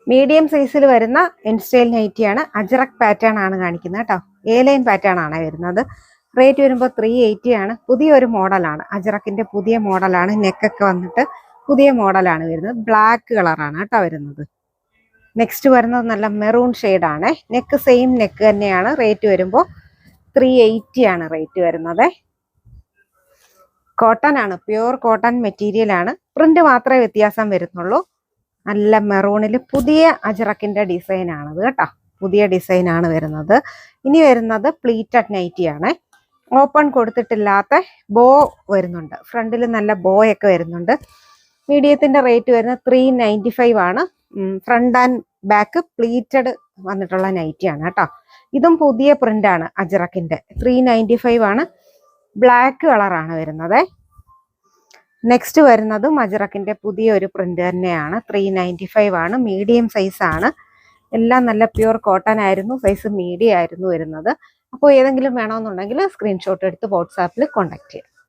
Medium സൈസിൽ വരുന്ന InStyle നൈറ്റിയാണ്. Ajrak pattern ആണ് കാണിക്കുന്നത് കേട്ടോ. എ ലൈൻ പാറ്റേൺ ആണ് വരുന്നത്. റേറ്റ് വരുമ്പോൾ 380 ആണ്. പുതിയൊരു മോഡലാണ്, അജ്രക്കിന്റെ പുതിയ മോഡലാണ്. നെക്കൊക്കെ വന്നിട്ട് പുതിയ മോഡലാണ് വരുന്നത്. ബ്ലാക്ക് കളറാണ് കേട്ടോ വരുന്നത്. നെക്സ്റ്റ് വരുന്നത് നല്ല മെറൂൺ ആണ്. നെക്ക് സെയിം നെക്ക് തന്നെയാണ്. റേറ്റ് വരുമ്പോൾ 380 ആണ് റേറ്റ് വരുന്നത്. കോട്ടൺ ആണ്, പ്യുവർ കോട്ടൺ മെറ്റീരിയൽ ആണ്. പ്രിന്റ് മാത്രമേ വ്യത്യാസം വരുന്നുള്ളൂ. നല്ല മെറൂണിൽ പുതിയ അജ്രക്കിന്റെ ഡിസൈൻ ആണത് കേട്ടോ. പുതിയ ഡിസൈൻ ആണ് വരുന്നത്. ഇനി വരുന്നത് പ്ലീറ്റഡ് നൈറ്റി ആണ്. ഓപ്പൺ കൊടുത്തിട്ടില്ലാത്ത ബോ വരുന്നുണ്ട്. ഫ്രണ്ടിൽ നല്ല ബോ ഒക്കെ വരുന്നുണ്ട്. മീഡിയത്തിന്റെ റേറ്റ് വരുന്നത് 395 ആണ്. ഫ്രണ്ട് ആൻഡ് ബാക്ക് പ്ലീറ്റഡ് വന്നിട്ടുള്ള നൈറ്റി ആണ് കേട്ടോ. ഇതും പുതിയ പ്രിന്റ് ആണ് അജ്രക്കിന്റെ. 395 ആണ്. ബ്ലാക്ക് കളറാണ് വരുന്നത്. നെക്സ്റ്റ് വരുന്നതും അജ്രക്കിന്റെ പുതിയ ഒരു പ്രിന്റ് തന്നെയാണ്. 395 ആണ്. മീഡിയം സൈസ് ആണ്. എല്ലാം നല്ല പ്യുവർ കോട്ടൺ ആയിരുന്നു. സൈസ് മീഡിയം ആയിരുന്നു വരുന്നത്. അപ്പോൾ ഏതെങ്കിലും വേണമെന്നുണ്ടെങ്കിൽ സ്ക്രീൻഷോട്ട് എടുത്ത് വാട്സാപ്പിൽ കോൺടാക്ട് ചെയ്യാം.